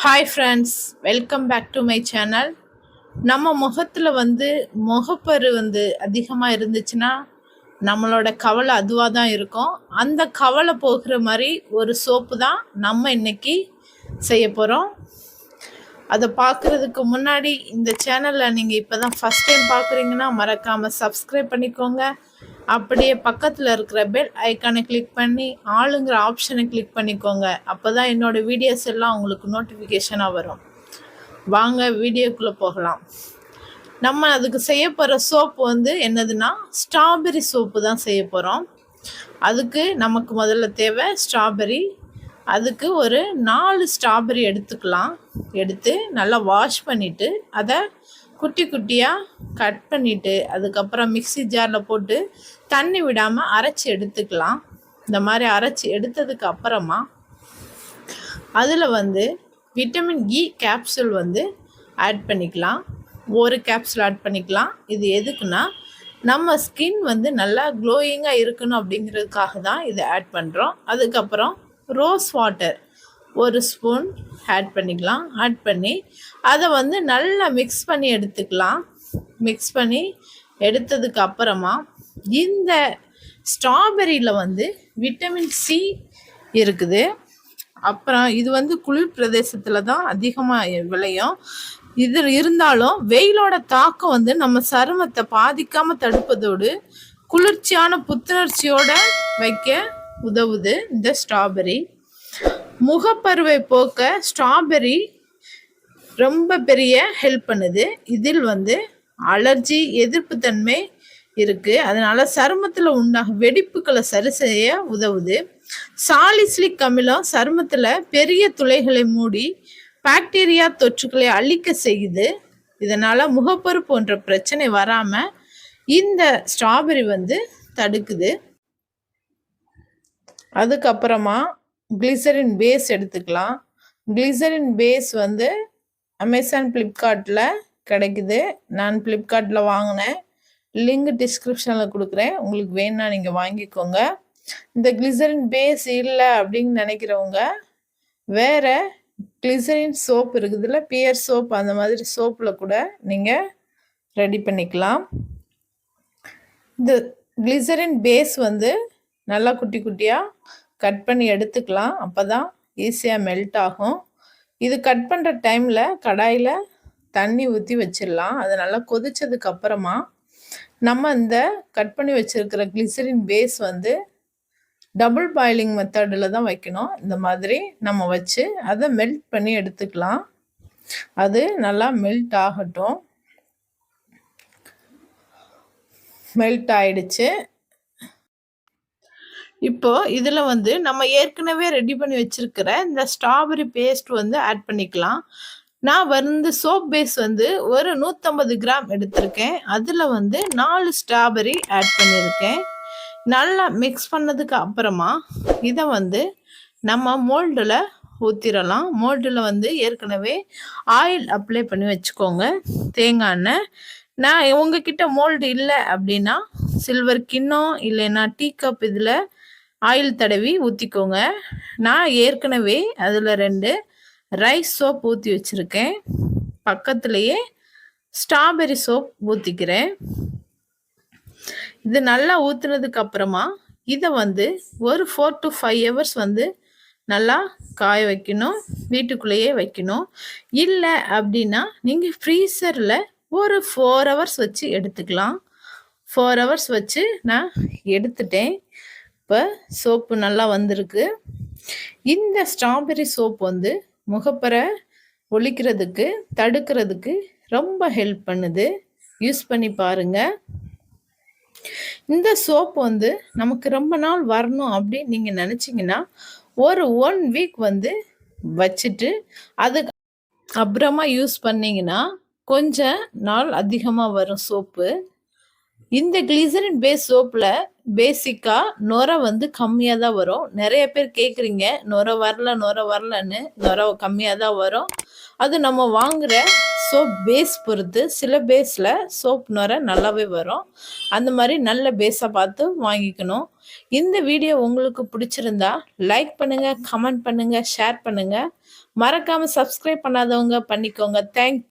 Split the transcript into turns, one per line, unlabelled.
Hi friends, welcome back to my channel. நம்ம முகத்தில் முகப்பரு அதிகமாக இருந்துச்சுன்னா நம்மளோட கவலை அதுவாக தான் இருக்கும். அந்த கவலை போகிற மாதிரி ஒரு சோப்பு தான் நம்ம இன்னைக்கு செய்ய போகிறோம். அதை பார்க்குறதுக்கு முன்னாடி இந்த சேனலில் நீங்கள் இப்போ தான் ஃபஸ்ட் டைம் பார்க்குறீங்கன்னா மறக்காமல் சப்ஸ்கிரைப் பண்ணிக்கோங்க. அப்படியே பக்கத்தில் இருக்கிற பெல் ஐக்கானை கிளிக் பண்ணி ஆளுங்கிற ஆப்ஷனை கிளிக் பண்ணிக்கோங்க. அப்போ தான் என்னோடய வீடியோஸ் எல்லாம் உங்களுக்கு நோட்டிஃபிகேஷனாக வரும். வாங்க வீடியோக்குள்ளே போகலாம். நம்ம அதுக்கு செய்ய போகிற சோப்பு என்னதுன்னா ஸ்ட்ராபெரி சோப்பு தான் செய்ய போகிறோம். அதுக்கு நமக்கு முதல்ல தேவை ஸ்ட்ராபெரி. அதுக்கு ஒரு 4 ஸ்ட்ராபெரி எடுத்துக்கலாம். எடுத்து நல்லா வாஷ் பண்ணிவிட்டு அதை குட்டி குட்டியாக கட் பண்ணிவிட்டு அதுக்கப்புறம் மிக்ஸி ஜாரில் போட்டு தண்ணி விடாமல் அரைச்சி எடுத்துக்கலாம். இந்த மாதிரி அரைச்சி எடுத்ததுக்கு அப்புறமா அதில் விட்டமின் இ கேப்சூல் ஆட் பண்ணிக்கலாம். ஒரு கேப்சூல் ஆட் பண்ணிக்கலாம். இது எதுக்குன்னா நம்ம ஸ்கின் நல்லா க்ளோயிங்காக இருக்கணும் அப்படிங்கிறதுக்காக தான் இதை ஆட் பண்ணுறோம். அதுக்கப்புறம் ரோஸ் வாட்டர் ஒரு ஸ்பூன் ஆட் பண்ணிக்கலாம். ஆட் பண்ணி அதை நல்லா மிக்ஸ் பண்ணி எடுத்துக்கலாம். மிக்ஸ் பண்ணி எடுத்ததுக்கு அப்புறமா இந்த ஸ்ட்ராபெரியில் விட்டமின் சி இருக்குது. அப்புறம் இது குளிர் பிரதேசத்தில் தான் அதிகமாக விளையும். இது இருந்தாலும் வெயிலோட தாக்கம் நம்ம சருமத்தை பாதிக்காமல் தடுப்பதோடு குளிர்ச்சியான புத்துணர்ச்சியோடு வைக்க உதவுது இந்த ஸ்ட்ராபெரி. முகப்பருவை போக்க ஸ்ட்ராபெரி ரொம்ப பெரிய ஹெல்ப் பண்ணுது. இதில் அலர்ஜி எதிர்ப்புத்தன்மை இருக்குது. அதனால் சருமத்தில் உண்டாகும் வெடிப்புகளை சரி செய்ய உதவுது. சாலிசிலிக் அமிலம் சருமத்தில் பெரிய துளைகளை மூடி பாக்டீரியா தொற்றுக்களை அழிக்க செய்யுது. இதனால் முகப்பரு போன்ற பிரச்சனை வராமல் இந்த ஸ்ட்ராபெரி தடுக்குது. அதுக்கப்புறமா கிளிசரின் பேஸ் எடுத்துக்கலாம். கிளிசரின் பேஸ் அமேசான் ஃப்ளிப்கார்ட்டில் கிடைக்குது. நான் ஃப்ளிப்கார்ட்டில் வாங்கினேன். லிங்க் டிஸ்கிரிப்ஷனில் கொடுக்குறேன். உங்களுக்கு வேணும்னா நீங்கள் வாங்கிக்கோங்க. இந்த கிளிசரின் பேஸ் இல்லை அப்படின்னு நினைக்கிறவங்க வேறு கிளிசரின் சோப் இருக்குதுல்ல, பியர் சோப், அந்த மாதிரி சோப்பில் கூட நீங்கள் ரெடி பண்ணிக்கலாம். இந்த கிளிசரின் பேஸ் நல்லா குட்டி குட்டியாக கட் பண்ணி எடுத்துக்கலாம். அப்போ தான் ஈஸியாக மெல்ட் ஆகும். இது கட் பண்ணுற டைமில் கடாயில் தண்ணி ஊற்றி வச்சிடலாம். அது நல்லா கொதிச்சதுக்கப்புறமா நம்ம இந்த கட் பண்ணி வச்சுருக்கிற கிளிசரின் பேஸ் டபுள் பாயிலிங் மெத்தடில் தான் வைக்கணும். இந்த மாதிரி நம்ம வச்சு அதை மெல்ட் பண்ணி எடுத்துக்கலாம். அது நல்லா மெல்ட் ஆகட்டும். மெல்ட் ஆயிடுச்சு. இப்போது இதில் நம்ம ஏற்கனவே ரெடி பண்ணி வச்சுருக்கிற இந்த ஸ்ட்ராபெரி பேஸ்ட் ஆட் பண்ணிக்கலாம். நான் சோப் பேஸ் ஒரு 150 கிராம் எடுத்திருக்கேன். அதில் 4 ஸ்ட்ராபெரி ஆட் பண்ணியிருக்கேன். நல்லா மிக்ஸ் பண்ணதுக்கு அப்புறமா இதை நம்ம மோல்டில் ஊற்றிடலாம். மோல்டில் ஏற்கனவே ஆயில் அப்ளை பண்ணி வச்சுக்கோங்க, தேங்காய் எண்ணெய். நான் உங்ககிட்ட மோல்டு இல்லை அப்படின்னா சில்வர் கிண்ணம் இல்லைன்னா டீ கப் இதில் ஆயில் தடவி ஊற்றிக்கோங்க. நான் ஏற்கனவே அதில் 2 ரைஸ் சோப் ஊற்றி வச்சுருக்கேன். பக்கத்துலேயே ஸ்ட்ராபெரி சோப் ஊற்றிக்கிறேன். இது நல்லா ஊற்றுனதுக்கு அப்புறமா இதை ஒரு 4 to 5 hours நல்லா காய வைக்கணும். வீட்டுக்குள்ளேயே வைக்கணும். இல்லை அப்படின்னா நீங்கள் ஃப்ரீசரில் ஒரு 4 hours வச்சு எடுத்துக்கலாம். 4 hours வச்சு நான் எடுத்துட்டேன். இப்போ சோப்பு நல்லா வந்திருக்கு. இந்த ஸ்ட்ராபெரி சோப் முகப்பரை ஒழிக்கிறதுக்கு தடுக்கிறதுக்கு ரொம்ப ஹெல்ப் பண்ணுது. யூஸ் பண்ணி பாருங்கள். இந்த சோப் நமக்கு ரொம்ப நாள் வரணும் அப்படின்னு நீங்கள் நினச்சிங்கன்னா ஒரு 1 week வச்சுட்டு அதுக்கு அப்புறமா யூஸ் பண்ணிங்கன்னா கொஞ்ச நாள் அதிகமாக வரும் சோப்பு. இந்த கிளிசரின் பேஸ் சோப்பில் பேசிக்காக நுரை கம்மியாக தான் வரும். நிறைய பேர் கேட்குறீங்க நுரை வரலன்னு. நுரை கம்மியாக தான் வரும். அது நம்ம வாங்குகிற சோப் பேஸ் பொறுத்து சில பேஸில் சோப் நுரை நல்லாவே வரும். அந்த மாதிரி நல்ல பேஸை பார்த்து வாங்கிக்கணும். இந்த வீடியோ உங்களுக்கு பிடிச்சிருந்தா லைக் பண்ணுங்கள், கமெண்ட் பண்ணுங்கள், ஷேர் பண்ணுங்கள். மறக்காமல் சப்ஸ்கிரைப் பண்ணாதவங்க பண்ணிக்கோங்க. தேங்க்